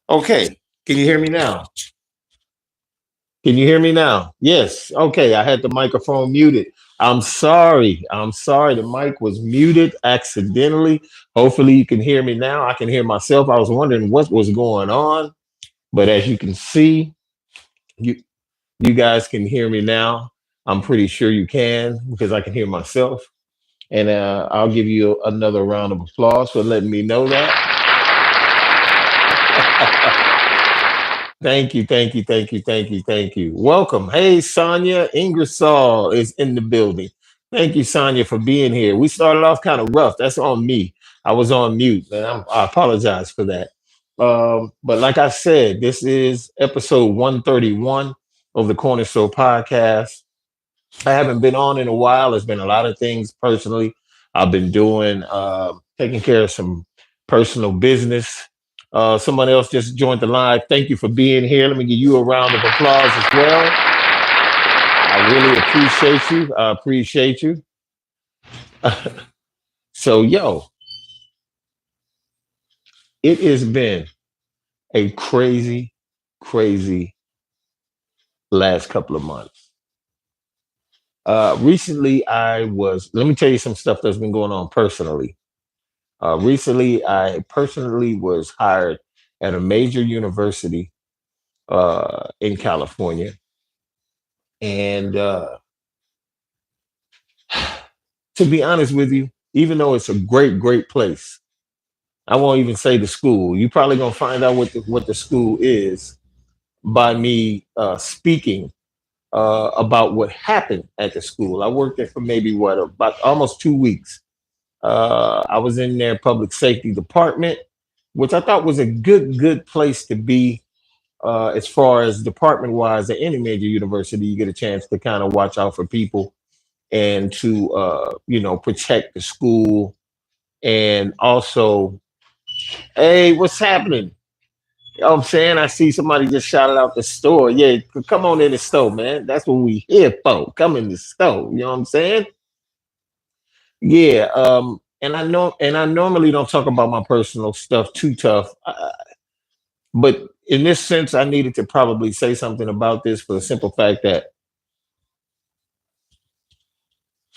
Okay. Can you hear me now? Can you hear me now? Yes. Okay. I had the microphone muted. I'm sorry. I'm sorry. The mic was muted accidentally. Hopefully, you can hear me now. I can hear myself. I was wondering what was going on, but as you can see, you you guys can hear me now. I'm pretty sure you can because I can hear myself. And I'll give you another round of applause for letting me know that. Thank you, thank you, thank you, thank you, thank you. Welcome. Hey, Sonia Ingersoll is in the building. Thank you, Sonia, for being here. We started off kind of rough. That's on me. I was on mute, and I apologize for that. But like I said, this is episode 131 of the Corner Store Podcast. I haven't been on in a while. There's been a lot of things personally I've been doing, taking care of some personal business. Someone else just joined the live. Thank you for being here. Let me give you a round of applause as well. I really appreciate you. I appreciate you. So, yo, it has been a crazy, crazy last couple of months. Recently, let me tell you some stuff that's been going on personally. Recently, I personally was hired at a major university in California. And to be honest with you, even though it's a great, great place, I won't even say the school. You're probably going to find out what the school is by me speaking about what happened at the school. I worked there for maybe about almost 2 weeks. I was in their public safety department, which I thought was a good place to be as far as department wise at any major university. You get a chance to kind of watch out for people and to protect the school, and also, hey, what's happening? You know what I'm saying? I see somebody just shouted out the store. Yeah, come on in the store, man. That's what we here for. Come in the store. You know what I'm saying? Yeah. And I normally don't talk about my personal stuff too tough. But in this sense, I needed to probably say something about this for the simple fact that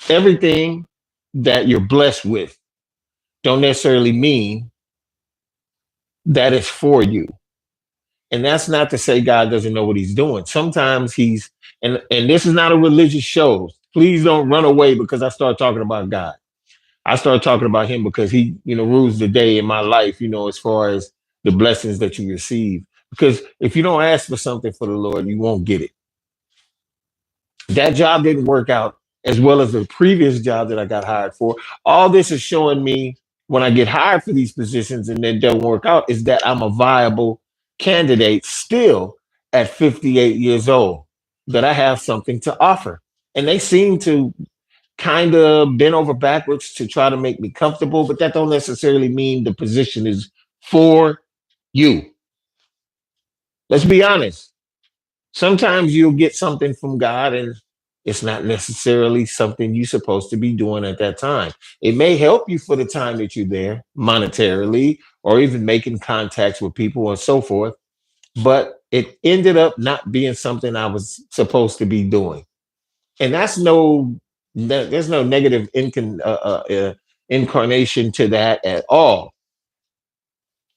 everything that you're blessed with don't necessarily mean that it's for you. And that's not to say God doesn't know what he's doing. Sometimes and this is not a religious show. Please don't run away because I start talking about God. I start talking about him because he, rules the day in my life, as far as the blessings that you receive. Because if you don't ask for something for the Lord, you won't get it. That job didn't work out as well as the previous job that I got hired for. All this is showing me when I get hired for these positions and they don't work out is that I'm a viable candidate still at 58 years old, that I have something to offer. And they seem to kind of bend over backwards to try to make me comfortable, but that don't necessarily mean the position is for you. Let's be honest. Sometimes you'll get something from God and it's not necessarily something you're supposed to be doing at that time. It may help you for the time that you're there monetarily or even making contacts with people and so forth, but it ended up not being something I was supposed to be doing. And there's no negative incarnation to that at all.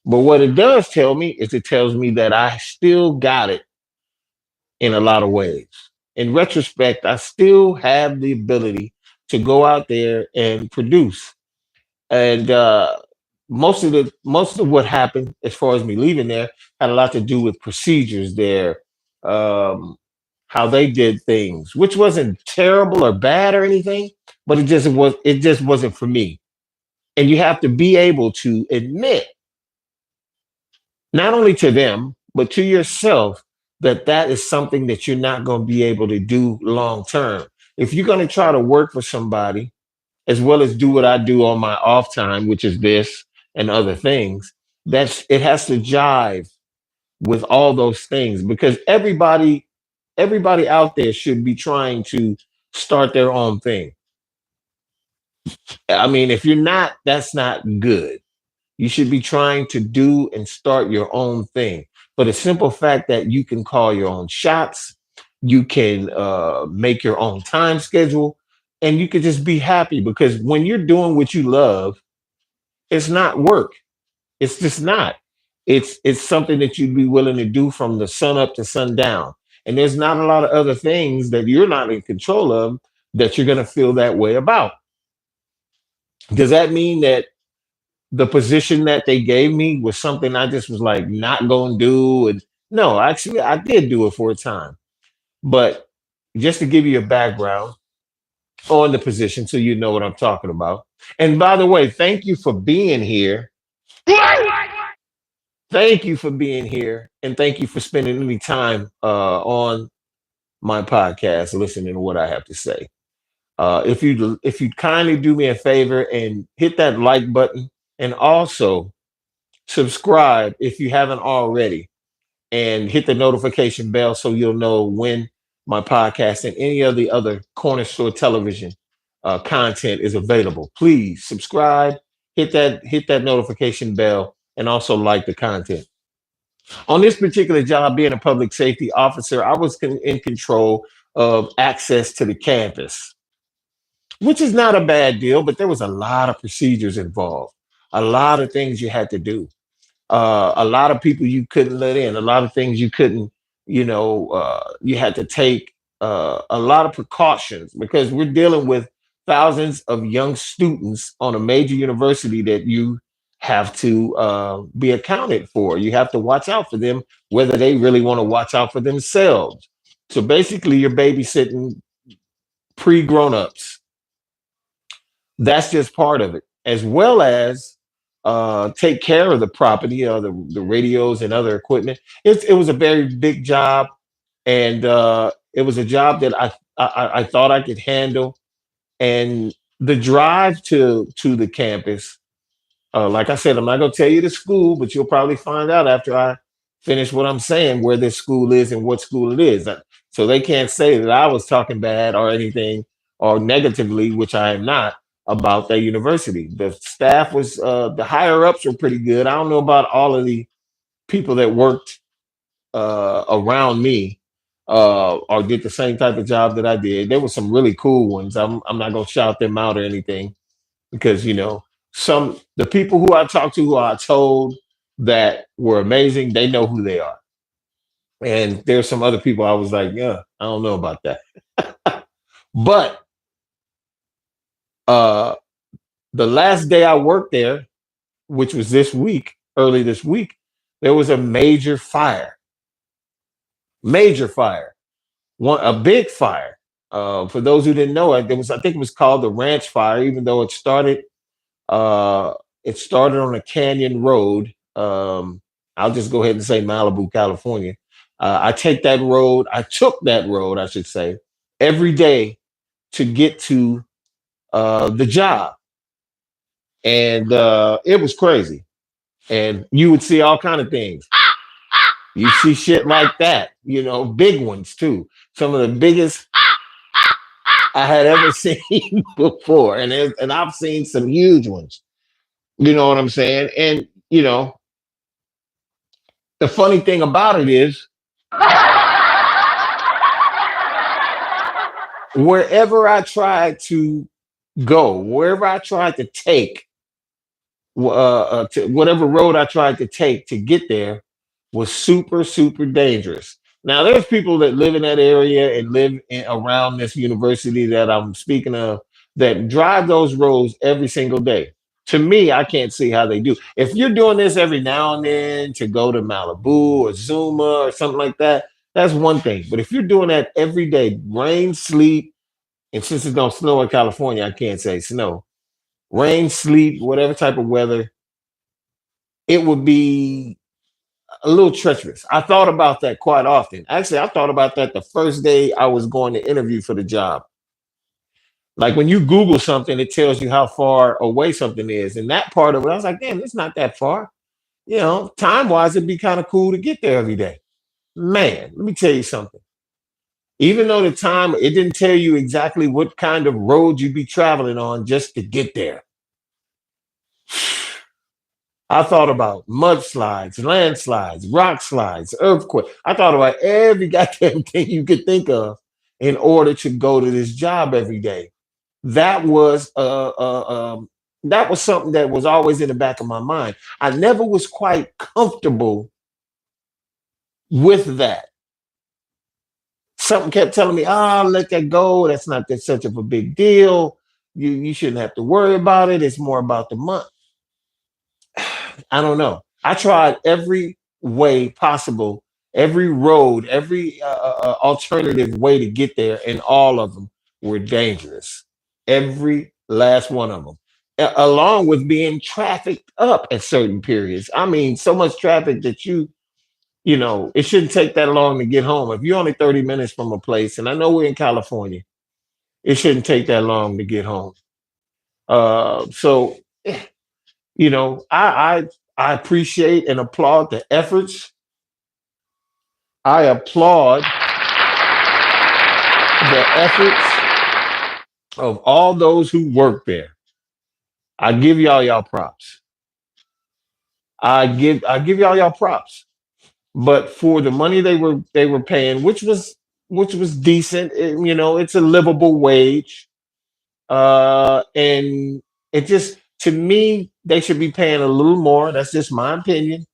But what it does tell me is it tells me that I still got it in a lot of ways. In retrospect, I still have the ability to go out there and produce. And most of what happened as far as me leaving there had a lot to do with procedures there, um, how they did things, which wasn't terrible or bad or anything, but it just wasn't for me. And you have to be able to admit not only to them, but to yourself that that is something that you're not going to be able to do long term. If you're going to try to work for somebody, as well as do what I do on my off time, which is this and other things, it has to jive with all those things because everybody out there should be trying to start their own thing. I mean, if you're not, that's not good. You should be trying to do and start your own thing. For the simple fact that you can call your own shots, you can make your own time schedule, and you can just be happy because when you're doing what you love, it's not work. It's just not. It's something that you'd be willing to do from the sun up to sundown. And there's not a lot of other things that you're not in control of that you're going to feel that way about. Does that mean that the position that they gave me was something I just was like not going to do? And no, actually, I did do it for a time. But just to give you a background on the position so you know what I'm talking about. And by the way, thank you for being here. Thank you for being here. And thank you for spending any time on my podcast, listening to what I have to say. If you kindly do me a favor and hit that like button and also subscribe if you haven't already and hit the notification bell so you'll know when my podcast and any of the other corner store television content is available. Please subscribe, hit that notification bell, and also like the content. On this particular job, being a public safety officer, I was in control of access to the campus, which is not a bad deal, but there was a lot of procedures involved, a lot of things you had to do, a lot of people you couldn't let in, a lot of things you couldn't, you had to take a lot of precautions because we're dealing with thousands of young students on a major university that you have to be accounted for. You have to watch out for them, whether they really want to watch out for themselves. So basically, you're babysitting pre grown ups. That's just part of it, as well as take care of the property, the radios and other equipment. It was a very big job, and it was a job that I thought I could handle. And the drive to the campus, like I said, I'm not going to tell you the school, but you'll probably find out after I finish what I'm saying where this school is and what school it is. So they can't say that I was talking bad or anything or negatively, which I am not, about that university. The staff was, the higher ups were pretty good. I don't know about all of the people that worked around me or did the same type of job that I did. There were some really cool ones. I'm not going to shout them out or anything because some the people who I talked to who I told that were amazing, they know who they are. And there's some other people I was like, yeah, I don't know about that. But uh the last day I worked there, which was this week, early this week, there was a major fire. Major fire. One a big fire. For those who didn't know it, there was I think it was called the ranch fire, even though uh, it started on a canyon road. I'll just go ahead and say Malibu, California. I took that road, I should say, every day to get to the job. And it was crazy. And you would see all kind of things. You see shit like that, big ones too. Some of the biggest I had ever seen before. And I've seen some huge ones. You know what I'm saying? And the funny thing about it is, wherever I tried to go, wherever I tried to take, to whatever road I tried to take to get there, was super, super dangerous. Now, there's people that live in that area and around this university that I'm speaking of that drive those roads every single day. To me, I can't see how they do. If you're doing this every now and then to go to Malibu or Zuma or something like that, that's one thing. But if you're doing that every day, rain, sleet, and since it don't snow in California, I can't say snow, rain, sleet, whatever type of weather, it would be a little treacherous. I thought about that quite often. Actually, I thought about that the first day I was going to interview for the job. Like when you Google something, it tells you how far away something is. And that part of it, I was like, damn, it's not that far. Time wise, it'd be kind of cool to get there every day. Man, let me tell you something. Even though the time, it didn't tell you exactly what kind of road you'd be traveling on just to get there. I thought about mudslides, landslides, rock slides, earthquake. I thought about every goddamn thing you could think of in order to go to this job every day. That was that was something that was always in the back of my mind. I never was quite comfortable with that. Something kept telling me, "Ah, let that go. That's not that such of a big deal. You shouldn't have to worry about it. It's more about the month." I don't know. I tried every way possible, every road, every alternative way to get there, and all of them were dangerous. Every last one of them, along with being trafficked up at certain periods. I mean, so much traffic that you know, it shouldn't take that long to get home. If you're only 30 minutes from a place, and I know we're in California, it shouldn't take that long to get home. So you know, I appreciate and applaud the efforts. I applaud the efforts of all those who work there. I give y'all props. I give y'all props. But for the money they were paying, which was decent, you know, it's a livable wage. And it just, to me, they should be paying a little more. That's just my opinion.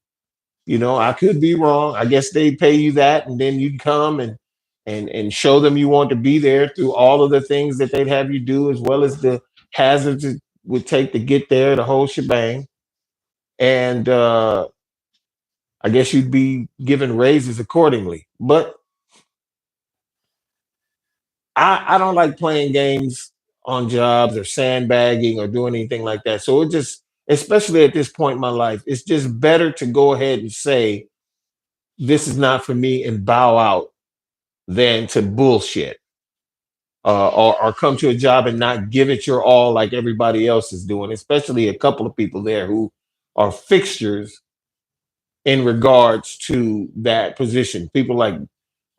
You know, I could be wrong. I guess they pay you that, and then you come and show them you want to be there through all of the things that they'd have you do, as well as the hazards it would take to get there, the whole shebang. And I guess you'd be given raises accordingly. But I don't like playing games on jobs or sandbagging or doing anything like that. So it just, especially at this point in my life, it's just better to go ahead and say this is not for me and bow out than to bullshit, or come to a job and not give it your all like everybody else is doing, especially a couple of people there who are fixtures in regards to that position. People like,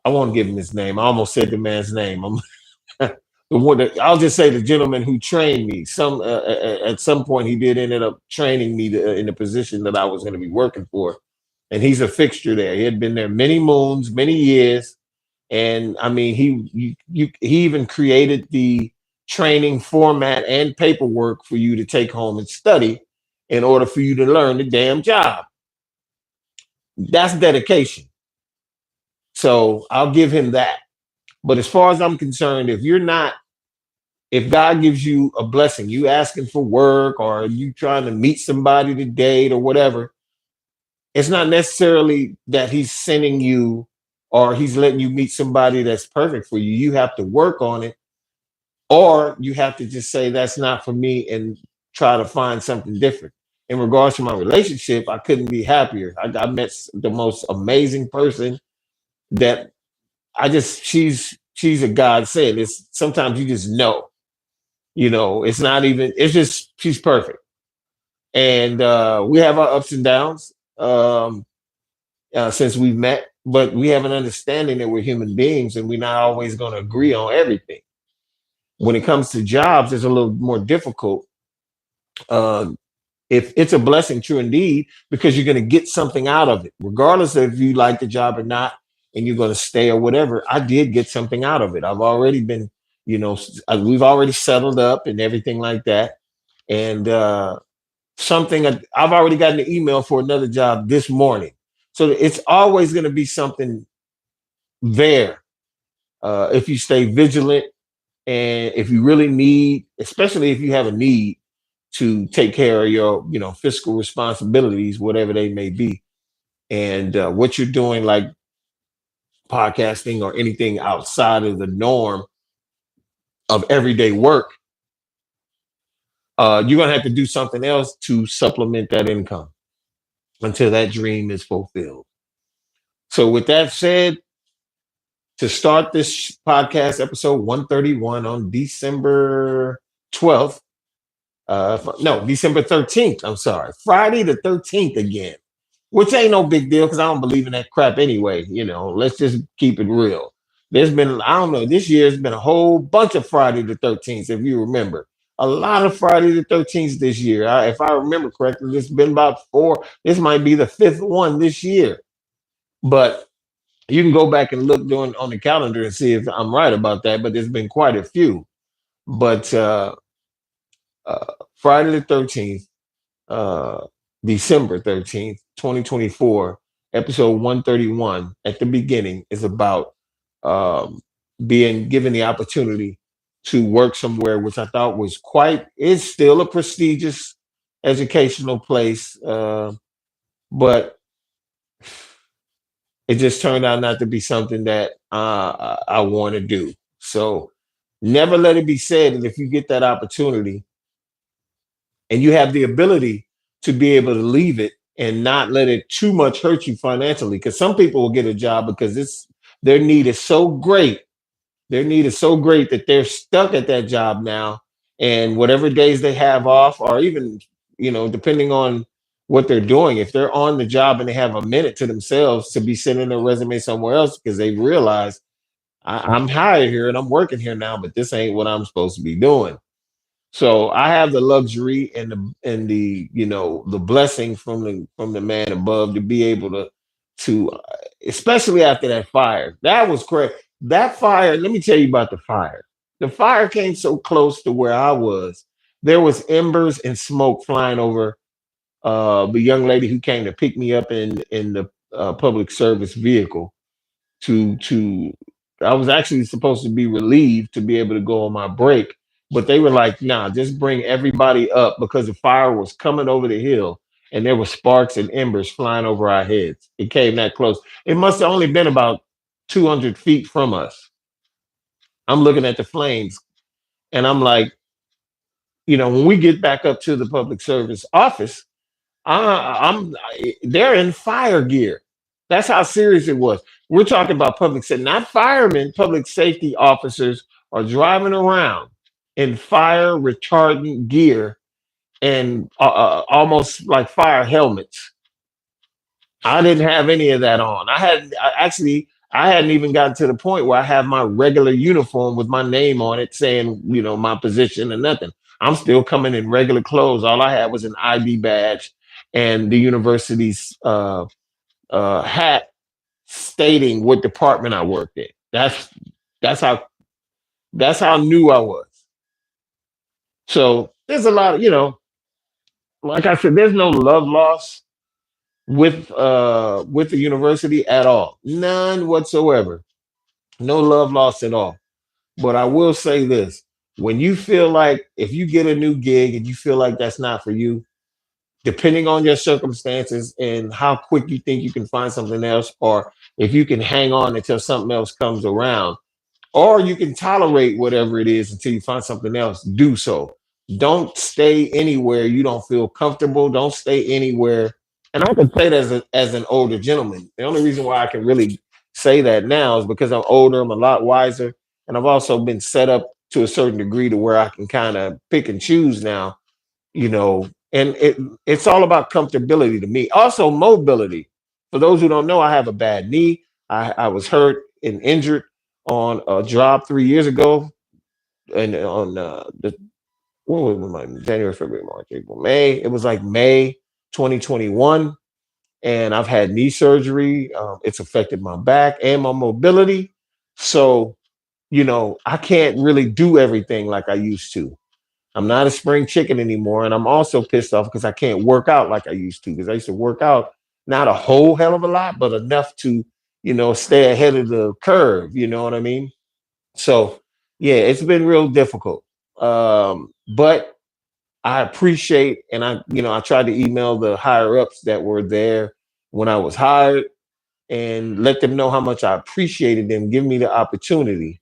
I won't give him his name. I almost said the man's name. I'll just say the gentleman who trained me. At some point he did ended up training me in the position that I was going to be working for, and he's a fixture there. He had been there many moons, many years. And I mean, he even created the training format and paperwork for you to take home and study in order for you to learn the damn job. That's dedication. So I'll give him that. But as far as I'm concerned, if God gives you a blessing, you asking for work or you trying to meet somebody to date or whatever, it's not necessarily that he's sending you or he's letting you meet somebody that's perfect for you. You have to work on it, or you have to just say that's not for me and try to find something different. In regards to my relationship, I couldn't be happier. I met the most amazing person that she's a godsend. It's sometimes you just know, it's not even, it's just, she's perfect. And we have our ups and downs. Since we've met, but we have an understanding that we're human beings and we're not always going to agree on everything. When it comes to jobs, it's a little more difficult. Uh, if it's a blessing, true indeed, because you're going to get something out of it, regardless of if you like the job or not, and you're going to stay or whatever. I did get something out of it. I've already been, we've already settled up and everything like that. And something I've already gotten an email for another job this morning. So it's always going to be something there, if you stay vigilant and if you really need, especially if you have a need to take care of your, fiscal responsibilities, whatever they may be, and what you're doing, like podcasting or anything outside of the norm of everyday work, you're going to have to do something else to supplement that income until that dream is fulfilled. So, with that said, to start this podcast, episode 131 on December 12th, no, December 13th, I'm sorry, Friday the 13th again, which ain't no big deal because I don't believe in that crap anyway. Let's just keep it real. There's been, I don't know, this year's been a whole bunch of Friday the 13th, if you remember. a lot of Friday the 13th this year. If I remember correctly, it's been about four. This might be the fifth one this year. But you can go back and look during on the calendar and see if I'm right about that. But there's been quite a few. But Friday the 13th, uh, December 13th, 2024, episode 131 at the beginning is about um, being given the opportunity to work somewhere, which I thought was is still a prestigious educational place, but it just turned out not to be something that I want to do. So never let it be said that if you get that opportunity and you have the ability to be able to leave it and not let it too much hurt you financially, because some people will get a job because their need is so great. Their need is so great that they're stuck at that job now, and whatever days they have off, or even depending on what they're doing, if they're on the job and they have a minute to themselves to be sending their resume somewhere else because they realize I'm hired here and I'm working here now, but this ain't what I'm supposed to be doing. So I have the luxury and the the blessing from the man above to be able to especially after that fire. That was crazy. That fire, let me tell you about the fire. The fire came so close to where I was. There was embers and smoke flying over the young lady who came to pick me up in the public service vehicle to I was actually supposed to be relieved to be able to go on my break, but they were like, nah, just bring everybody up because the fire was coming over the hill and there were sparks and embers flying over our heads. It came that close. It must have only been about 200 feet from us. I'm looking at the flames and I'm like, when we get back up to the public service office, I'm they're in fire gear. That's how serious it was. We're talking about public safety, not firemen. Public safety officers are driving around in fire retardant gear and almost like fire helmets. I didn't have any of that on. I hadn't even gotten to the point where I have my regular uniform with my name on it saying, my position and nothing. I'm still coming in regular clothes. All I had was an ID badge and the university's hat stating what department I worked in. That's how that's how new I was. So there's a lot of, like I said, there's no love lost with the university at all. None whatsoever. No love lost at all. But I will say this. When you feel like if you get a new gig and you feel like that's not for you, depending on your circumstances and how quick you think you can find something else, or if you can hang on until something else comes around, or you can tolerate whatever it is until you find something else, do so. Don't stay anywhere you don't feel comfortable. Don't stay anywhere. And I can say that as an older gentleman. The only reason why I can really say that now is because I'm older, I'm a lot wiser, and I've also been set up to a certain degree to where I can kind of pick and choose now, and it's all about comfortability to me. Also, mobility. For those who don't know, I have a bad knee. I was hurt and injured on a job 3 years ago, and on the what was my January, February, March, April, May. It was like May 2021, and I've had knee surgery. It's affected my back and my mobility. So, I can't really do everything like I used to. I'm not a spring chicken anymore, and I'm also pissed off because I can't work out like I used to. Because I used to work out not a whole hell of a lot, but enough to, stay ahead of the curve. You know what I mean? So, yeah, it's been real difficult. But I appreciate, and I tried to email the higher ups that were there when I was hired and let them know how much I appreciated them giving me the opportunity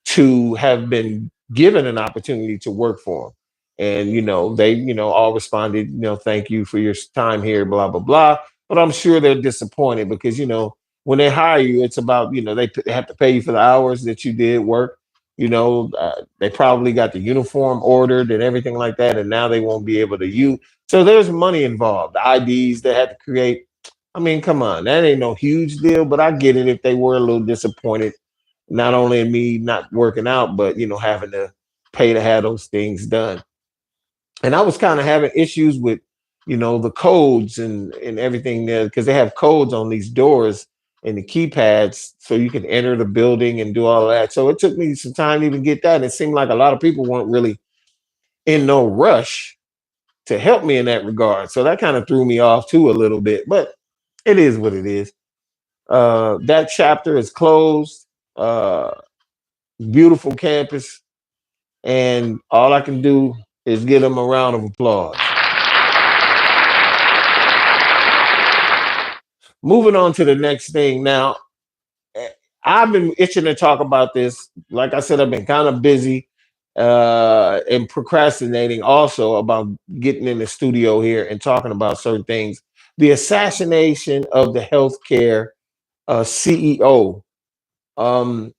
to have been given an opportunity to work for them. And they all responded, thank you for your time here, blah blah blah. But I'm sure they're disappointed because when they hire you, it's about they have to pay you for the hours that you did work. They probably got the uniform ordered and everything like that, and now they won't be able to use. So there's money involved. The IDs they had to create. I mean, come on, that ain't no huge deal, but I get it if they were a little disappointed not only in me not working out, but having to pay to have those things done. And I was kind of having issues with, the codes and everything there because they have codes on these doors and the keypads so you can enter the building and do all that. So it took me some time to even get that. And it seemed like a lot of people weren't really in no rush to help me in that regard. So that kind of threw me off too a little bit, but it is what it is. That chapter is closed. Uh, Beautiful campus, and all I can do is give them a round of applause. Moving on to the next thing. Now, eh, I've been itching to talk about this. Like I said, I've been kind of busy and procrastinating also about getting in the studio here and talking about certain things. The assassination of the healthcare CEO. Um,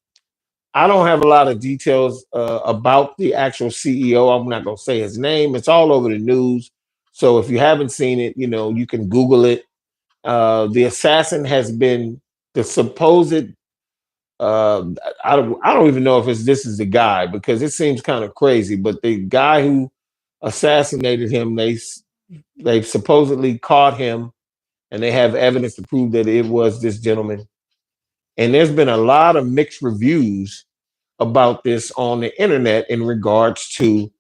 I don't have a lot of details about the actual CEO. I'm not going to say his name. It's all over the news. So if you haven't seen it, you can Google it. The assassin has been the supposed. Uh, I don't even know if this is the guy because it seems kind of crazy. But the guy who assassinated him, they've supposedly caught him, and they have evidence to prove that it was this gentleman. And there's been a lot of mixed reviews about this on the internet in regards to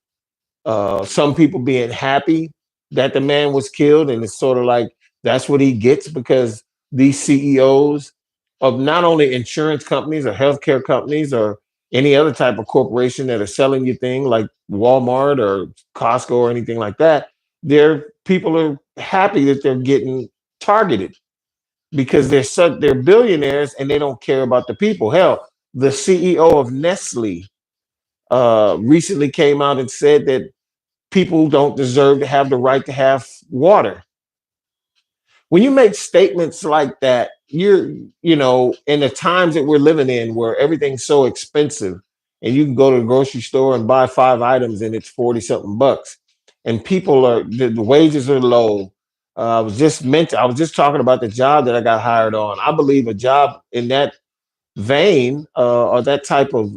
some people being happy that the man was killed, and it's sort of like that's what he gets because these CEOs of not only insurance companies or healthcare companies or any other type of corporation that are selling you thing like Walmart or Costco or anything like that, their people are happy that they're getting targeted because they're billionaires and they don't care about the people. Hell, the CEO of Nestle recently came out and said that people don't deserve to have the right to have water. When you make statements like that, in the times that we're living in where everything's so expensive and you can go to the grocery store and buy 5 items and it's 40 something bucks and the wages are low. I was just talking about the job that I got hired on. I believe a job in that vein or that type of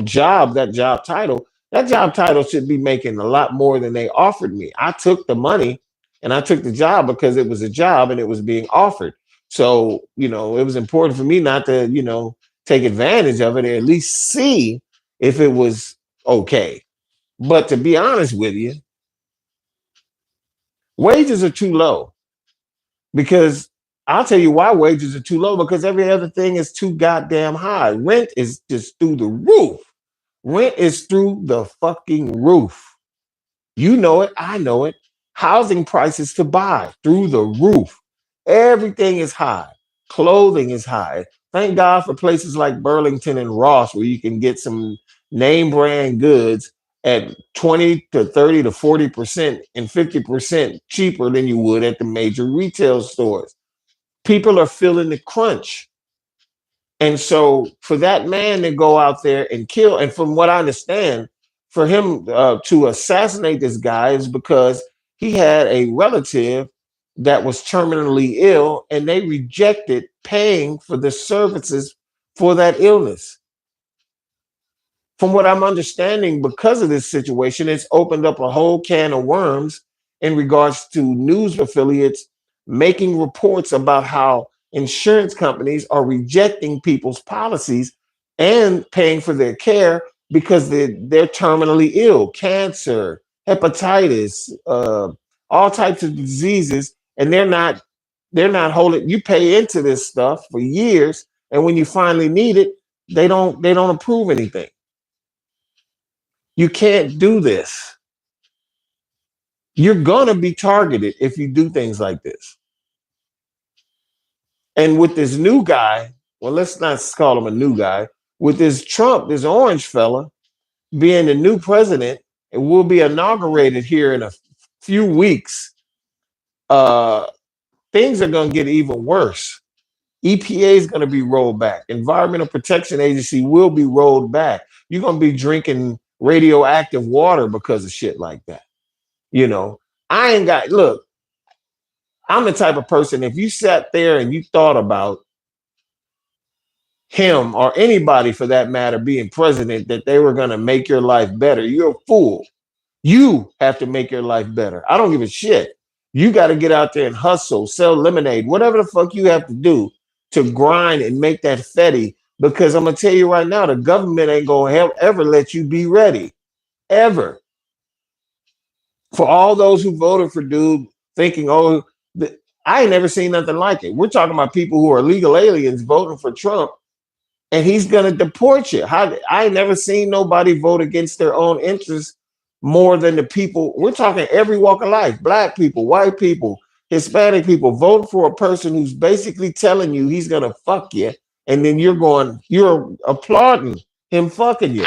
job, that job title should be making a lot more than they offered me. I took the money and I took the job because it was a job and it was being offered. So it was important for me not to take advantage of it, or at least see if it was okay. But to be honest with you, wages are too low. Because I'll tell you why wages are too low, because every other thing is too goddamn high. Rent is just through the roof. Rent is through the fucking roof. You know it. I know it. Housing prices to buy through the roof. Everything is high. Clothing is high. Thank God for places like Burlington and Ross where you can get some name brand goods at 20 to 30 to 40% and 50% cheaper than you would at the major retail stores. People are feeling the crunch. And so for that man to go out there and kill, and from what I understand, for him to assassinate this guy is because he had a relative that was terminally ill and they rejected paying for the services for that illness. From what I'm understanding, because of this situation, it's opened up a whole can of worms in regards to news affiliates making reports about how insurance companies are rejecting people's policies and paying for their care because they're terminally ill, cancer, hepatitis, all types of diseases, and they're not holding. You pay into this stuff for years, and when you finally need it, they don't approve anything. You can't do this. You're going to be targeted if you do things like this. And with this new guy, well, let's not call him a new guy, with this Trump, this orange fella, being the new president, it will be inaugurated here in a few weeks. Uh, Things are going to get even worse. EPA is going to be rolled back. Environmental Protection Agency will be rolled back. You're going to be drinking radioactive water because of shit like that. You know, I ain't got, look, I'm the type of person, if you sat there and you thought about him or anybody for that matter being president that they were going to make your life better. You're a fool. You have to make your life better. I don't give a shit. You got to get out there and hustle, sell lemonade, whatever the fuck you have to do to grind and make that fetty. Because I'm going to tell you right now, the government ain't going to ever let you be ready. Ever. For all those who voted for dude thinking, oh, I ain't never seen nothing like it. We're talking about people who are illegal aliens voting for Trump, and he's going to deport you. I ain't never seen nobody vote against their own interests more than the people. We're talking every walk of life, black people, white people, Hispanic people, vote for a person who's basically telling you he's going to fuck you. And then you're applauding him fucking you.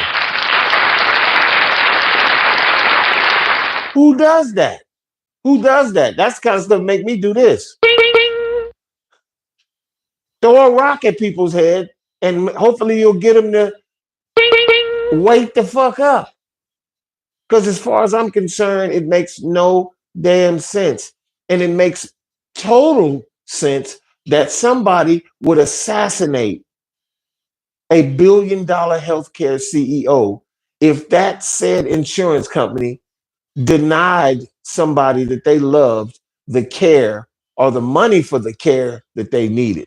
Who does that? Who does that? That's the kind of stuff make me do this. Throw a rock at people's head and hopefully you'll get them to wake the fuck up. Because as far as I'm concerned, it makes no damn sense. And it makes total sense that somebody would assassinate $1 billion healthcare CEO if that said insurance company denied somebody that they loved the care or the money for the care that they needed.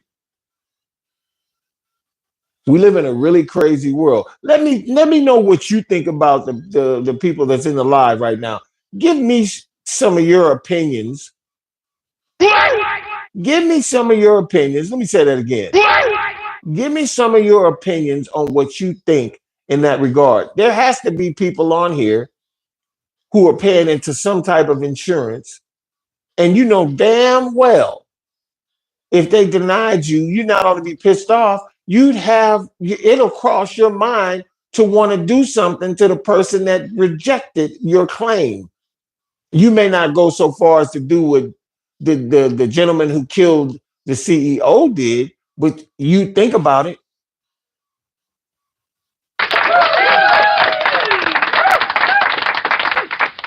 We live in a really crazy world. Let me know what you think about the people that's in the live right now. Give me some of your opinions. Give me some of your opinions. Let me say that again. Give me some of your opinions on what you think in that regard. There has to be people on here who are paying into some type of insurance, and you know damn well if they denied you, you not only be pissed off, it'll cross your mind to want to do something to the person that rejected your claim. You may not go so far as to do what the gentleman who killed the CEO did, but you think about it.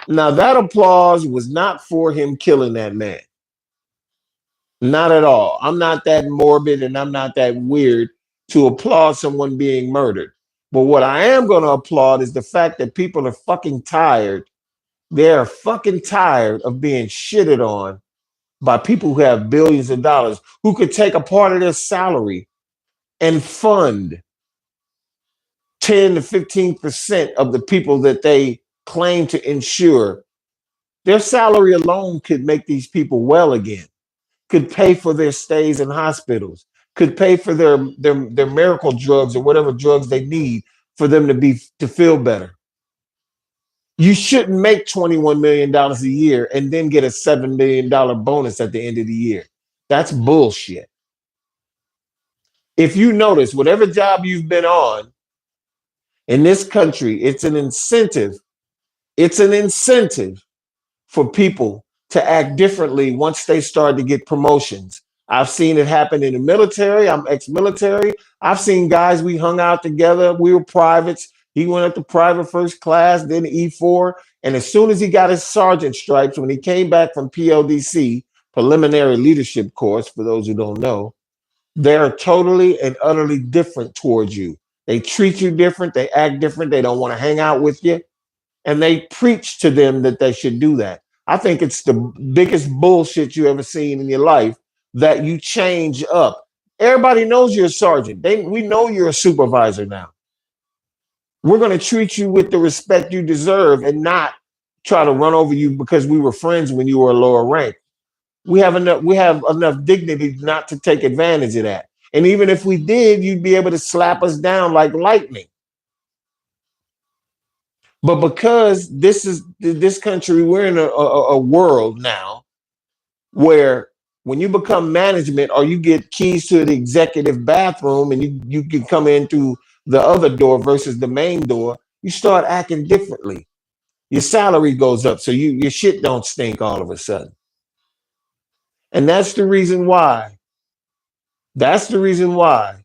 Now that applause was not for him killing that man. Not at all. I'm not that morbid and I'm not that weird to applaud someone being murdered. But what I am going to applaud is the fact that people are fucking tired. They're fucking tired of being shitted on by people who have billions of dollars, who could take a part of their salary and fund 10 to 15% of the people that they claim to insure. Their salary alone could make these people well again, could pay for their stays in hospitals, could pay for their miracle drugs or whatever drugs they need for them to feel better. You shouldn't make $21 million a year and then get a $7 million bonus at the end of the year. That's bullshit. If you notice, whatever job you've been on in this country, it's an incentive. It's an incentive for people to act differently once they start to get promotions. I've seen it happen in the military. I'm ex-military. I've seen guys, we hung out together. We were privates. He went up to private first class, then E4. And as soon as he got his sergeant stripes, when he came back from PLDC, preliminary leadership course, for those who don't know, they're totally and utterly different towards you. They treat you different. They act different. They don't want to hang out with you. And they preach to them that they should do that. I think it's the biggest bullshit you ever seen in your life that you change up. Everybody knows you're a sergeant. We know you're a supervisor now. We're going to treat you with the respect you deserve and not try to run over you because we were friends when you were a lower rank. We have enough dignity not to take advantage of that. And even if we did, you'd be able to slap us down like lightning. But because this country, we're in a world now where when you become management or you get keys to the executive bathroom and you can come in through the other door versus the main door, you start acting differently. Your salary goes up, so your shit don't stink all of a sudden. And that's the reason why. That's the reason why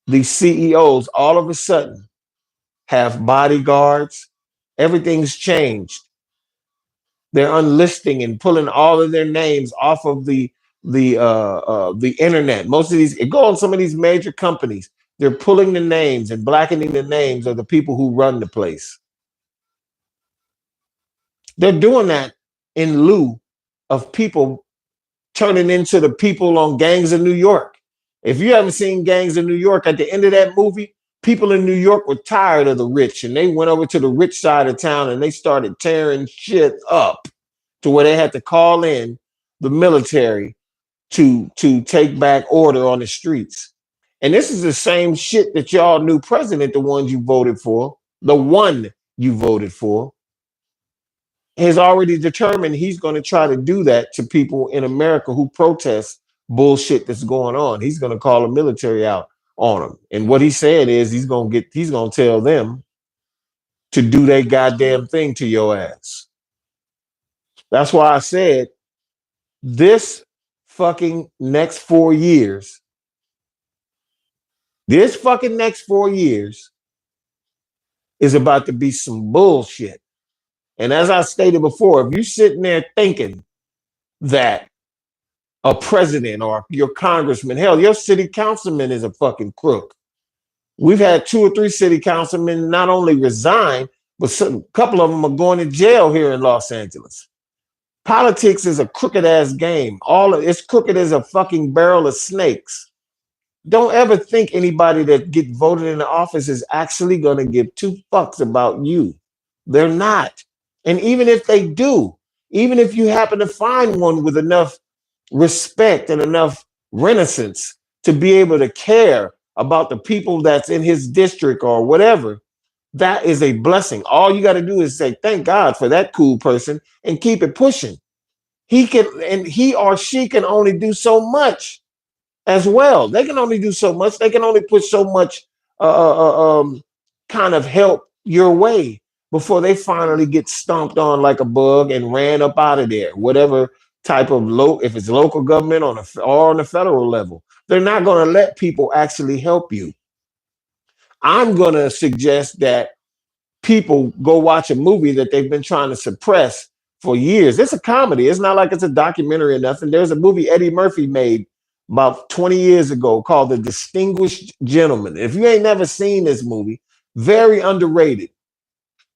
these CEOs all of a sudden have bodyguards. Everything's changed. They're unlisting and pulling all of their names off of the the internet. Most of these, it go on some of these major companies. They're pulling the names and blackening the names of the people who run the place. They're doing that in lieu of people turning into the people on Gangs of New York. If you haven't seen Gangs of New York, at the end of that movie, people in New York were tired of the rich and they went over to the rich side of town and they started tearing shit up to where they had to call in the military to take back order on the streets. And this is the same shit that y'all new president, the ones you voted for, the one you voted for, has already determined he's going to try to do that to people in America who protest bullshit that's going on. He's going to call the military out on them. And what he said is he's going to tell them to do their goddamn thing to your ass. That's why I said this fucking next 4 years, this fucking next 4 years is about to be some bullshit. And as I stated before, if you're sitting there thinking that a president or your congressman, hell, your city councilman is a fucking crook. We've had 2 or 3 city councilmen not only resign, but a couple of them are going to jail here in Los Angeles. Politics is a crooked ass game. It's crooked as a fucking barrel of snakes. Don't ever think anybody that get voted into office is actually going to give 2 fucks about you. They're not. And even if they do, even if you happen to find one with enough respect and enough renaissance to be able to care about the people that's in his district or whatever, that is a blessing. All you got to do is say, thank God for that cool person and keep it pushing. He or she can only do so much as well. They can only do so much. They can only put so much kind of help your way before they finally get stomped on like a bug and ran up out of there. Whatever type of if it's local government or on the federal level, they're not going to let people actually help you. I'm going to suggest that people go watch a movie that they've been trying to suppress for years. It's a comedy. It's not like it's a documentary or nothing. There's a movie Eddie Murphy made about 20 years ago called The Distinguished Gentleman. If you ain't never seen this movie, very underrated.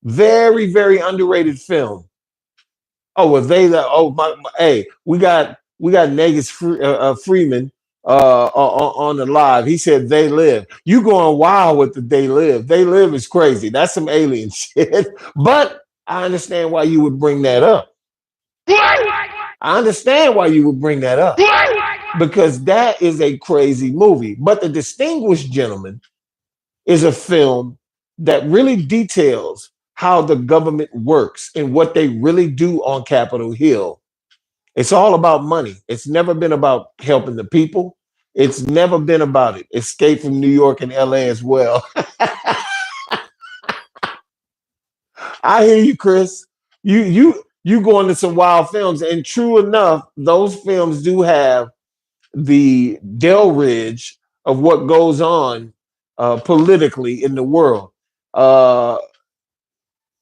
Very, very underrated film. Oh, well, hey, we got Negus Freeman on the live. He said They Live. You going wild with the They Live. They Live is crazy. That's some alien shit. But I understand why you would bring that up. I understand why you would bring that up. Because that is a crazy movie. But The Distinguished Gentleman is a film that really details how the government works and what they really do on Capitol Hill. It's all about money. It's never been about helping the people. It's never been about it. Escape from New York and LA as well. I hear you, Chris. You go into some wild films, and true enough, those films do have the Delridge of what goes on politically in the world.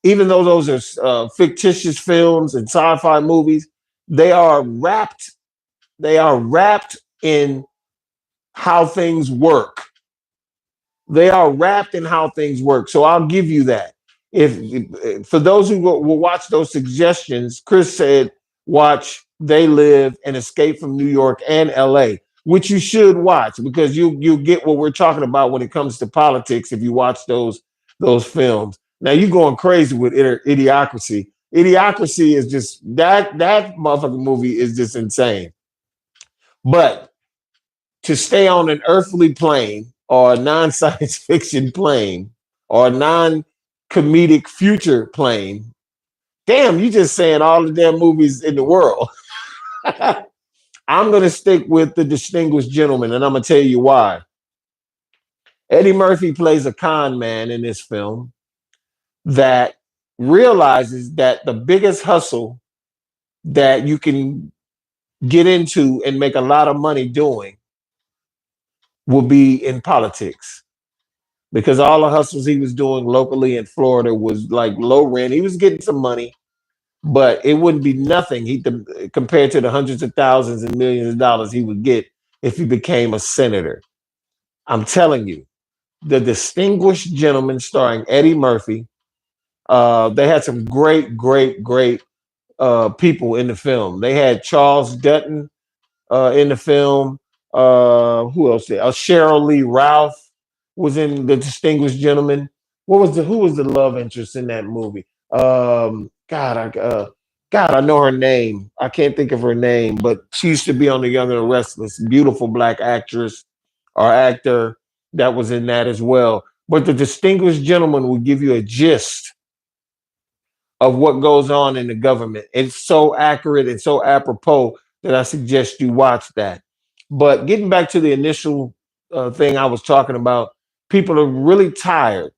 Even though those are fictitious films and sci-fi movies, they are wrapped in how things work. They are wrapped in how things work. So I'll give you that. If for those who will watch those suggestions, Chris said watch They Live and Escape from New York and LA, which you should watch because you get what we're talking about when it comes to politics if you watch those films. Now you're going crazy with Idiocracy. Idiocracy is just that motherfucking movie is just insane. But to stay on an earthly plane or a non-science fiction plane or a non-comedic future plane, damn, you just saying all the damn movies in the world. I'm going to stick with The Distinguished Gentleman, and I'm going to tell you why. Eddie Murphy plays a con man in this film that realizes that the biggest hustle that you can get into and make a lot of money doing will be in politics. Because all the hustles he was doing locally in Florida was like low rent. He was getting some money, but it wouldn't be nothing compared to the hundreds of thousands and millions of dollars he would get if he became a senator. I'm telling you, The Distinguished Gentleman, starring Eddie Murphy. They had some great, great, great people in the film. They had Charles Dutton in the film. Who else? There? Cheryl Lee Ralph was in The Distinguished Gentleman. Who was the love interest in that movie? God, I know her name. I can't think of her name, but she used to be on The Young and the Restless. Beautiful black actress or actor that was in that as well. But The Distinguished Gentleman will give you a gist of what goes on in the government. It's so accurate and so apropos that I suggest you watch that. But getting back to the initial thing I was talking about, people are really tired.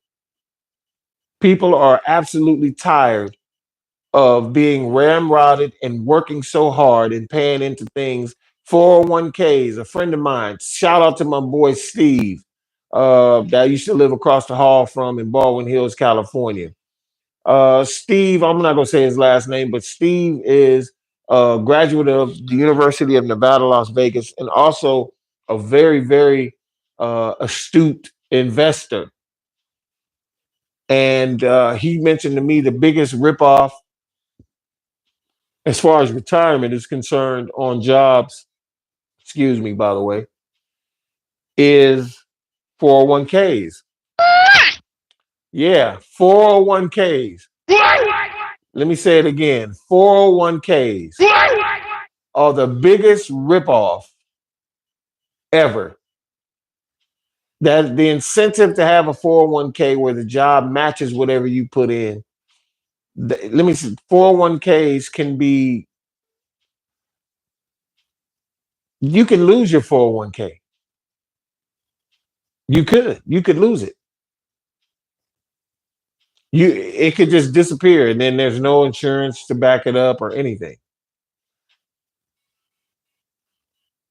People are absolutely tired of being ramrodded and working so hard and paying into things. 401ks, a friend of mine, shout out to my boy Steve, that I used to live across the hall from in Baldwin Hills, California. Steve, I'm not going to say his last name, but Steve is a graduate of the University of Nevada, Las Vegas, and also a very, very astute investor. And he mentioned to me the biggest ripoff as far as retirement is concerned on jobs, excuse me, by the way, is 401ks. Yeah, 401ks. Let me say it again, 401ks are the biggest ripoff ever. That the incentive to have a 401k where the job matches whatever you put in. Let me see, 401ks can be, you can lose your 401k. You could lose it. It could just disappear and then there's no insurance to back it up or anything.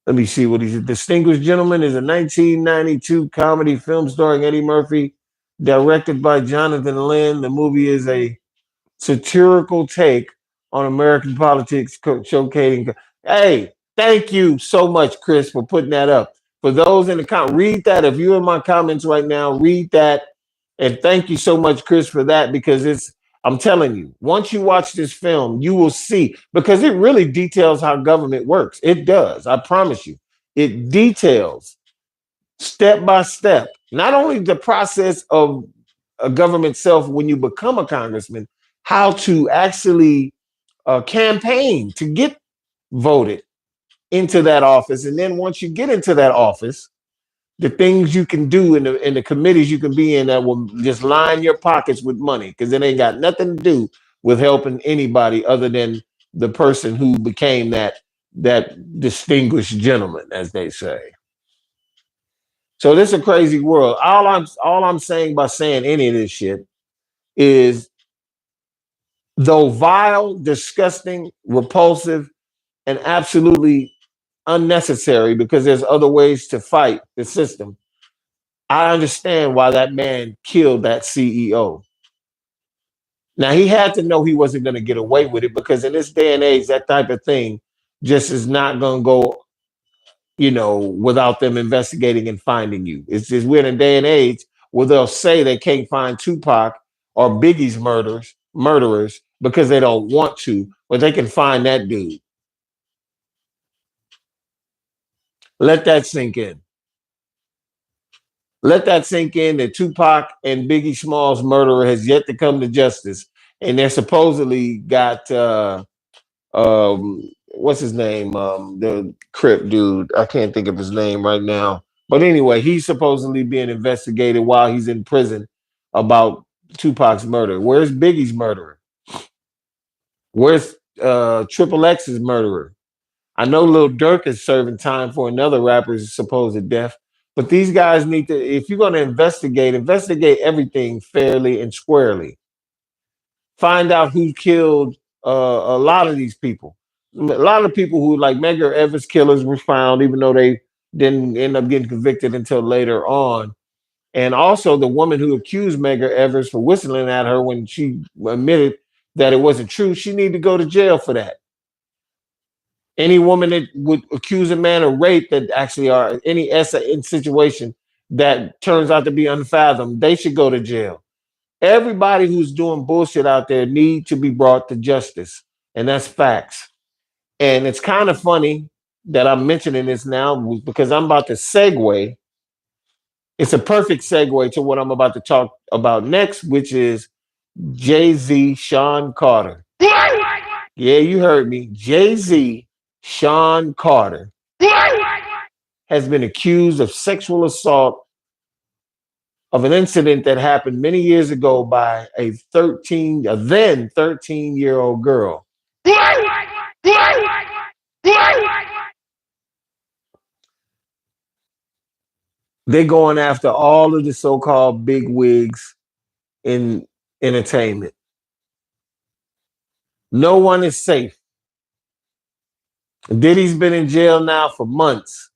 Let me see what he's a Distinguished Gentleman is a 1992 comedy film starring Eddie Murphy, directed by Jonathan Lynn. The movie is a satirical take on American politics, showcasing. Hey, thank you so much, Chris, for putting that up. For those in the read that. If you're in my comments right now, read that. And thank you so much, Chris, for that, because I'm telling you, once you watch this film, you will see, because it really details how government works. It does. I promise you. It details step by step, not only the process of a government self when you become a congressman, how to actually campaign to get voted into that office. And then once you get into that office, the things you can do in the committees you can be in that will just line your pockets with money, because it ain't got nothing to do with helping anybody other than the person who became that distinguished gentleman, as they say. So this is a crazy world. All I'm saying by saying any of this shit is, though vile, disgusting, repulsive, and absolutely unnecessary, because there's other ways to fight the system, I understand why that man killed that CEO. Now he had to know he wasn't going to get away with it, because in this day and age, that type of thing just is not going to go, without them investigating and finding you. It's just, we're in a day and age where they'll say they can't find Tupac or Biggie's murderers because they don't want to, but they can find that dude. Let that sink in. Let that sink in, that Tupac and Biggie Small's murderer has yet to come to justice. And they're supposedly got what's his name? The Crip dude. I can't think of his name right now. But anyway, he's supposedly being investigated while he's in prison about Tupac's murder. Where's Biggie's murderer? Where's Triple X's murderer? I know Lil Durk is serving time for another rapper's supposed death, but these guys need to, if you're going to investigate everything fairly and squarely. Find out who killed a lot of these people. A lot of people who, like Medgar Evers killers, were found, even though they didn't end up getting convicted until later on. And also the woman who accused Medgar Evers for whistling at her when she admitted that it wasn't true, she need to go to jail for that. Any woman that would accuse a man of rape that actually are any in situation that turns out to be unfathomed, they should go to jail. Everybody who's doing bullshit out there need to be brought to justice. And that's facts. And it's kind of funny that I'm mentioning this now because I'm about to segue. It's a perfect segue to what I'm about to talk about next, which is Jay Z, Sean Carter. Yeah, you heard me. Jay Z, Sean Carter has been accused of sexual assault of an incident that happened many years ago by a then 13-year-old girl. They're going after all of the so-called big wigs in entertainment. No one is safe. Diddy's been in jail now for months.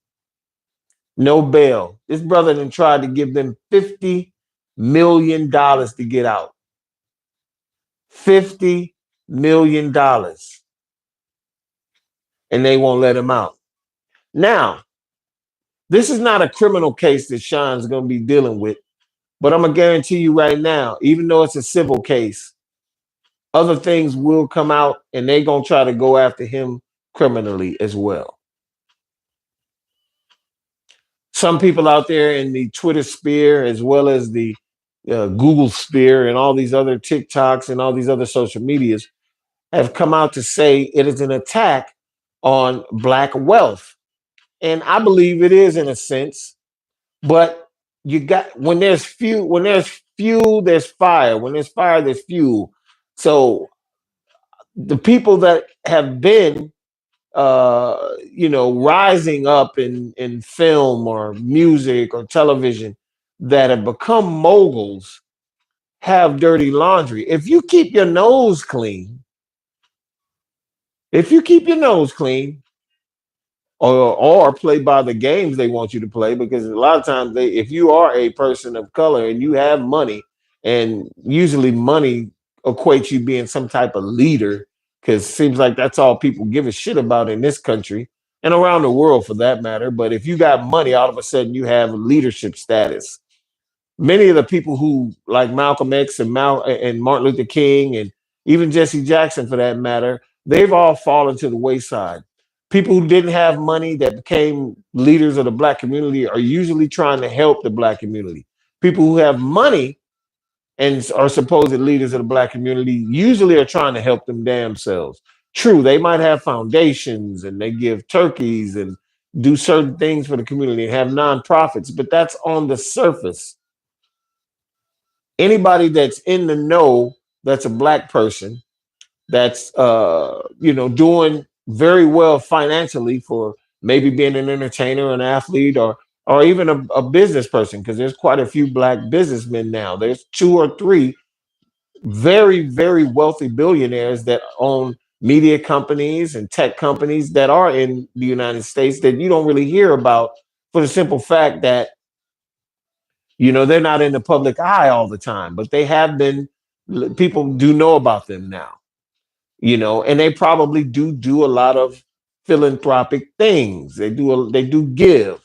No bail. This brother then tried to give them $50 million to get out. $50 million. And they won't let him out. Now, this is not a criminal case that Sean's going to be dealing with, but I'm going to guarantee you right now, even though it's a civil case, other things will come out and they're going to try to go after him criminally as well. Some people out there in the Twitter sphere, as well as the Google sphere and all these other TikToks and all these other social medias, have come out to say it is an attack on Black wealth. And I believe it is in a sense, but you got when there's fuel, there's fire. When there's fire, there's fuel. So the people that have been rising up in film or music or television that have become moguls have dirty laundry. If you keep your nose clean, or play by the games they want you to play, because a lot of times if you are a person of color and you have money, and usually money equates you being some type of leader, because it seems like that's all people give a shit about in this country and around the world for that matter. But if you got money, all of a sudden you have leadership status. Many of the people who like Malcolm X and Martin Luther King and even Jesse Jackson for that matter, they've all fallen to the wayside. People who didn't have money that became leaders of the Black community are usually trying to help the Black community. People who have money and are supposed leaders of the Black community usually are trying to help them damn selves. True, they might have foundations and they give turkeys and do certain things for the community and have nonprofits, but that's on the surface. Anybody that's in the know, that's a Black person, that's doing very well financially for maybe being an entertainer, an athlete, or even a business person, because there's quite a few Black businessmen now. There's 2 or 3 very, very wealthy billionaires that own media companies and tech companies that are in the United States that you don't really hear about, for the simple fact that they're not in the public eye all the time, but they have been. People do know about them now, and they probably do a lot of philanthropic things. They do give,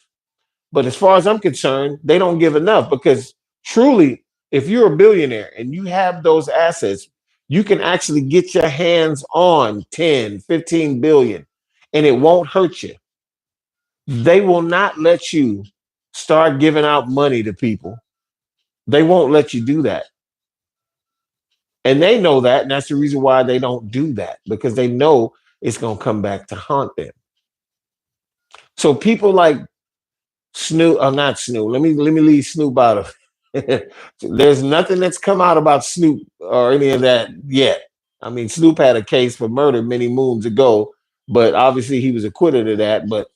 but as far as I'm concerned, they don't give enough, because truly, if you're a billionaire and you have those assets, you can actually get your hands on 10, 15 billion and it won't hurt you. They will not let you start giving out money to people. They won't let you do that. And they know that. And that's the reason why they don't do that, because they know it's going to come back to haunt them. So people like Snoop, not Snoop. Let me leave Snoop out of it. There's nothing that's come out about Snoop or any of that yet. I mean, Snoop had a case for murder many moons ago, but obviously he was acquitted of that. But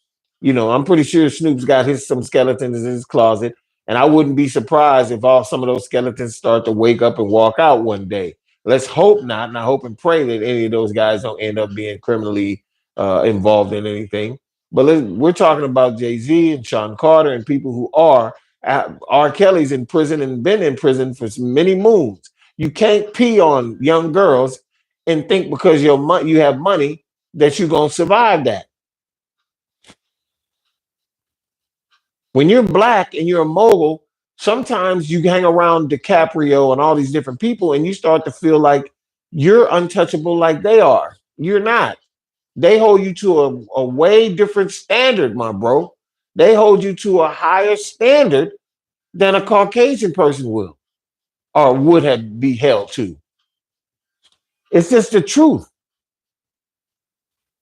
I'm pretty sure Snoop's got some skeletons in his closet, and I wouldn't be surprised if some of those skeletons start to wake up and walk out one day. Let's hope not, and I hope and pray that any of those guys don't end up being criminally involved in anything. But we're talking about Jay Z and Sean Carter and people who are. R. Kelly's in prison and been in prison for many moons. You can't pee on young girls and think because you have money that you're gonna survive that. When you're black and you're a mogul, sometimes you hang around DiCaprio and all these different people, and you start to feel like you're untouchable like they are. You're not. They hold you to a way different standard, my bro. They hold you to a higher standard than a Caucasian person will or would have be held to. It's just the truth.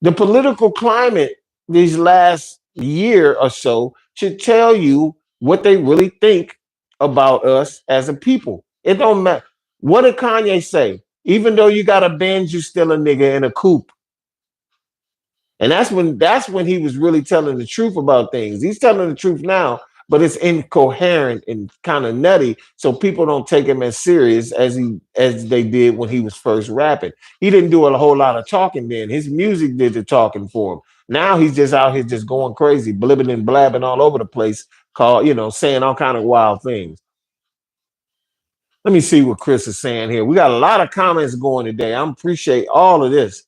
The political climate these last year or so should tell you what they really think about us as a people. It don't matter. What did Kanye say? Even though you got a Benz, you still a nigga in a coupe. And that's when he was really telling the truth about things. He's telling the truth now, but it's incoherent and kind of nutty, so people don't take him as serious as they did when he was first rapping. He didn't do a whole lot of talking then. His music did the talking for him. Now he's just out here just going crazy, blibbing and blabbing all over the place, saying all kind of wild things. Let me see what Chris is saying here. We got a lot of comments going today. I appreciate all of this.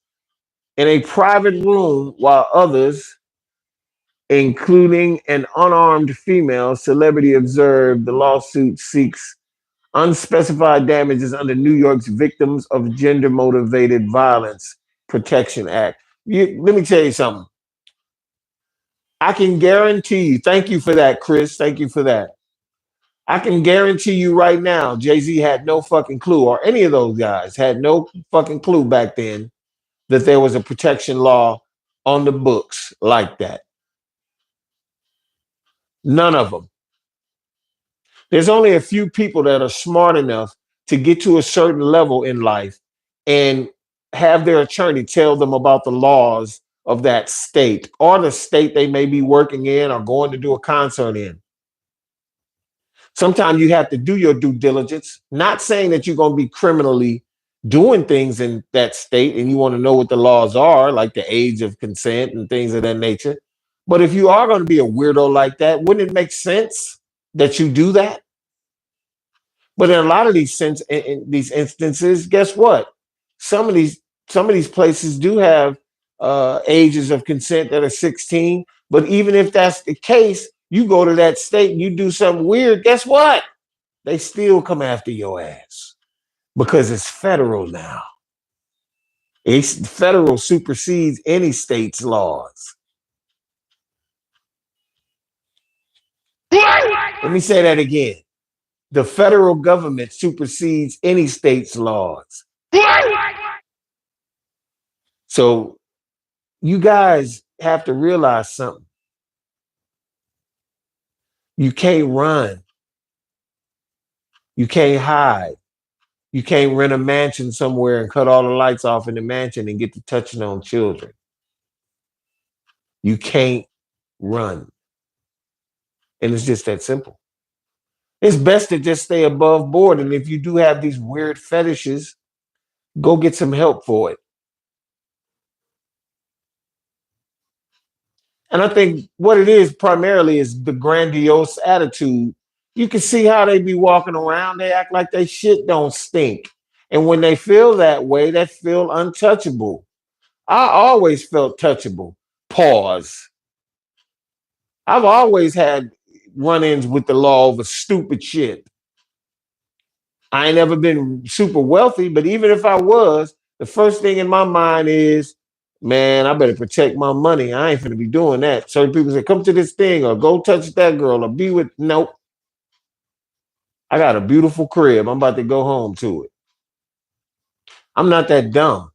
In a private room while others, including an unarmed female celebrity, observed, the lawsuit seeks unspecified damages under New York's Victims of Gender Motivated Violence Protection Act. Let me tell you something. I can guarantee you, thank you for that, Chris. Thank you for that. I can guarantee you right now, Jay Z had no fucking clue, or any of those guys had no fucking clue back then that there was a protection law on the books like that. None of them. There's only a few people that are smart enough to get to a certain level in life and have their attorney tell them about the laws of that state or the state they may be working in or going to do a concert in. Sometimes you have to do your due diligence, not saying that you're going to be criminally doing things in that state and you want to know what the laws are, like the age of consent and things of that nature. But if you are going to be a weirdo like that, wouldn't it make sense that you do that? But in a lot of in these instances, guess what? Some of these places do have ages of consent that are 16. But even if that's the case, you go to that state and you do something weird, guess what? They still come after your ass because it's federal now. It's federal supersedes any state's laws. Let me say that again. The federal government supersedes any state's laws. So you guys have to realize something. You can't run. You can't hide. You can't rent a mansion somewhere and cut all the lights off in the mansion and get to touching on children. You can't run. And it's just that simple. It's best to just stay above board. And if you do have these weird fetishes, go get some help for it. And I think what it is primarily is the grandiose attitude. You can see how they be walking around. They act like they shit don't stink. And when they feel that way, they feel untouchable. I always felt touchable. Pause. I've always had run-ins with the law over stupid shit. I ain't never been super wealthy, but even if I was, the first thing in my mind is, man, I better protect my money. I ain't finna be doing that. Certain people say, come to this thing or go touch that girl or be with, nope. I got a beautiful crib. I'm about to go home to it. I'm not that dumb.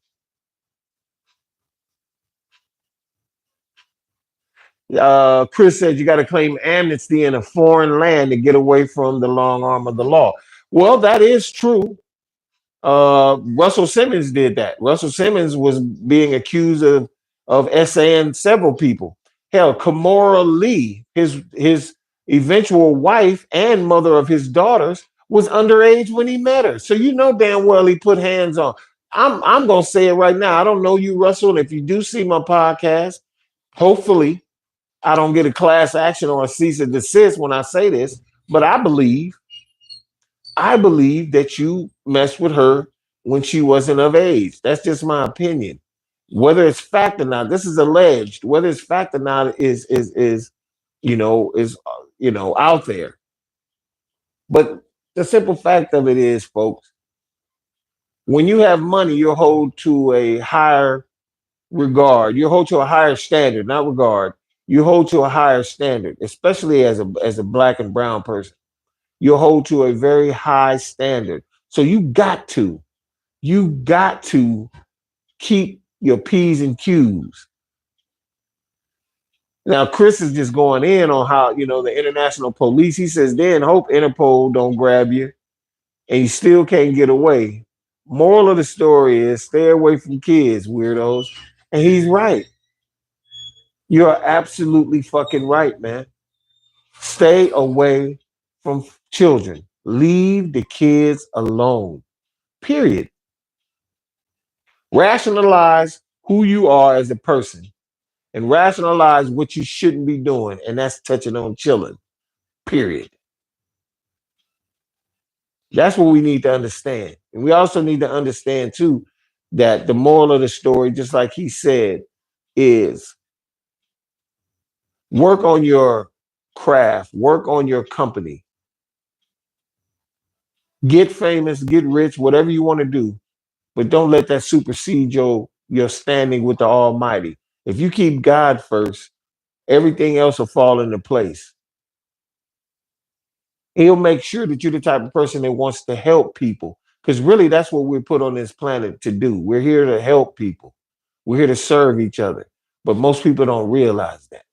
Chris said you got to claim amnesty in a foreign land to get away from the long arm of the law. Well, that is true. Russell Simmons did that. Russell Simmons was being accused of essaying several people. Hell, Kamora Lee, his eventual wife and mother of his daughters, was underage when he met her. So you know damn well he put hands on. I'm gonna say it right now. I don't know you, Russell. And if you do see my podcast, hopefully I don't get a class action or a cease and desist when I say this. But I believe that you messed with her when she wasn't of age. That's just my opinion. Whether it's fact or not, this is alleged. Whether it's fact or not is out there. But the simple fact of it is, folks, when you have money, you're hold to a higher regard. You hold to a higher standard, not regard. You hold to a higher standard, especially as a black and brown person. You hold to a very high standard. So you got to keep your P's and Q's. Now, Chris is just going in on how, the international police, he says, then hope Interpol don't grab you and you still can't get away. Moral of the story is stay away from kids, weirdos. And he's right. You're absolutely fucking right, man. Stay away from children. Leave the kids alone. Period. Rationalize who you are as a person and rationalize what you shouldn't be doing. And that's touching on children. Period. That's what we need to understand. And we also need to understand, too, that the moral of the story, just like he said, is work on your craft, work on your company, get famous, get rich, whatever you want to do, but don't let that supersede your standing with the Almighty. If you keep God first, everything else will fall into place. He'll make sure that you're the type of person that wants to help people. Because really, that's what we're put on this planet to do. We're here to help people. We're here to serve each other. But most people don't realize that.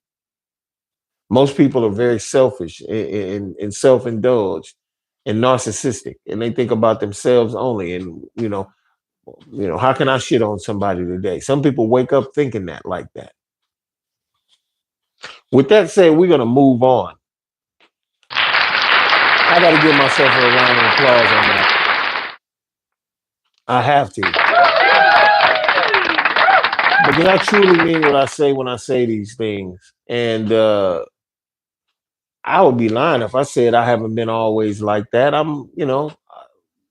Most people are very selfish and self-indulged and narcissistic. And they think about themselves only. And, how can I shit on somebody today? Some people wake up thinking that like that. With that said, we're going to move on. I got to give myself a round of applause on that. I have to. Because I truly mean what I say when I say these things. And I would be lying if I said I haven't been always like that.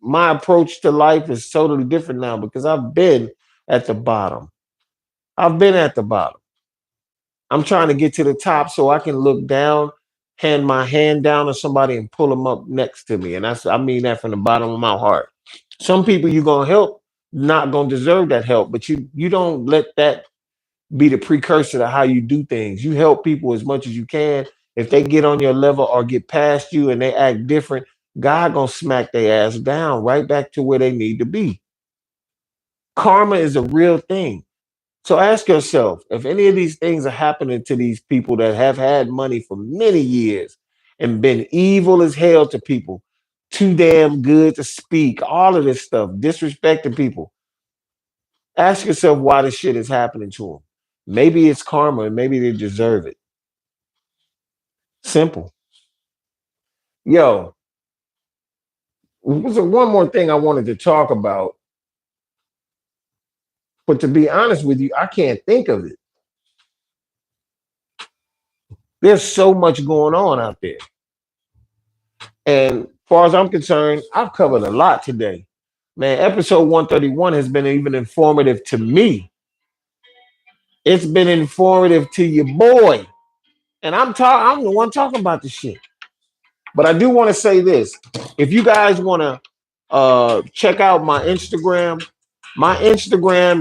My approach to life is totally different now because I've been at the bottom. I've been at the bottom. I'm trying to get to the top so I can look down, hand my hand down to somebody and pull them up next to me. And I mean that from the bottom of my heart. Some people you're gonna help not gonna deserve that help, but you don't let that be the precursor to how you do things. You help people as much as you can. If they get on your level or get past you and they act different, God gonna smack their ass down right back to where they need to be. Karma is a real thing. So ask yourself if any of these things are happening to these people that have had money for many years and been evil as hell to people, too damn good to speak, all of this stuff, disrespecting people. Ask yourself why this shit is happening to them. Maybe it's karma and maybe they deserve it. Simple. Yo, so one more thing I wanted to talk about, but to be honest with you, I can't think of it. There's so much going on out there. And as far as I'm concerned, I've covered a lot today. Man, episode 131 has been even informative to me. It's been informative to your boy. And I'm the one talking about this shit. But I do want to say this. If you guys want to check out my Instagram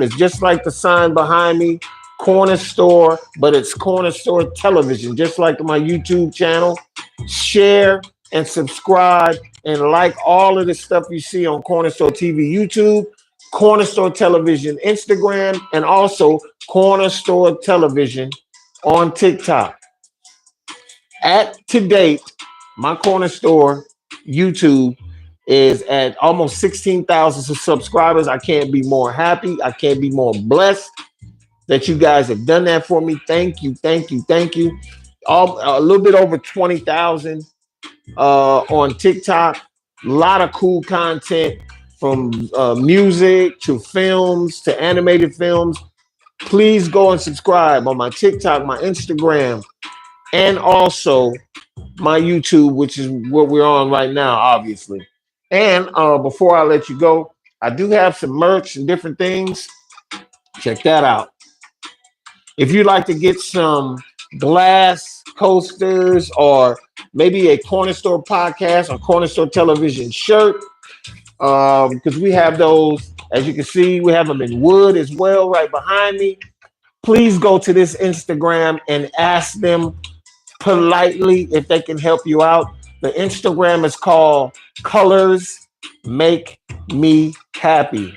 is just like the sign behind me, Corner Store, but it's Corner Store Television, just like my YouTube channel. Share and subscribe and like all of the stuff you see on Corner Store TV YouTube, Corner Store Television Instagram, and also Corner Store Television on TikTok. At to date, my Corner Store YouTube is at almost 16,000 subscribers. I can't be more happy. I can't be more blessed that you guys have done that for me. Thank you, thank you, thank you. A little bit over 20,000 on TikTok. A lot of cool content from music to films to animated films. Please go and subscribe on my TikTok, my Instagram, and also my YouTube, which is what we're on right now, obviously. And before I let you go, I do have some merch and different things. Check that out. If you'd like to get some glass coasters or maybe a Corner Store podcast or Corner Store television shirt, because we have those, as you can see, we have them in wood as well right behind me. Please go to this Instagram and ask them politely if they can help you out. The Instagram is called Colors Make Me Happy.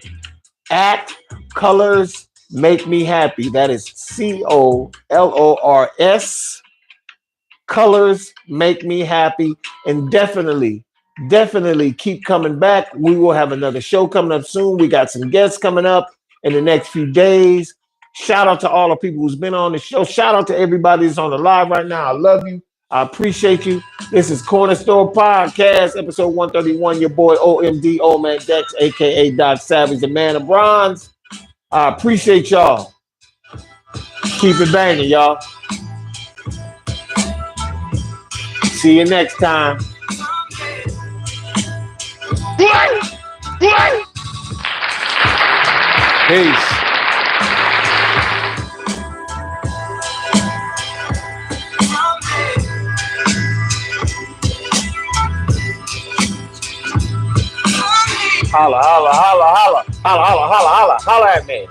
At Colors Make Me Happy. That is COLORS. Colors Make Me Happy. And definitely keep coming back. We will have another show coming up soon. We got some guests coming up in the next few days. Shout out to all the people who's been on the show. Shout out to everybody that's on the live right now. I love you. I appreciate you. This is Corner Store Podcast, episode 131. Your boy OMD, Old Man Dex, aka Doc Savage, the man of bronze. I appreciate y'all. Keep it banging, y'all. See you next time. Peace. Holla, holla, holla, holla, holla, holla, holla, holla, holla at me.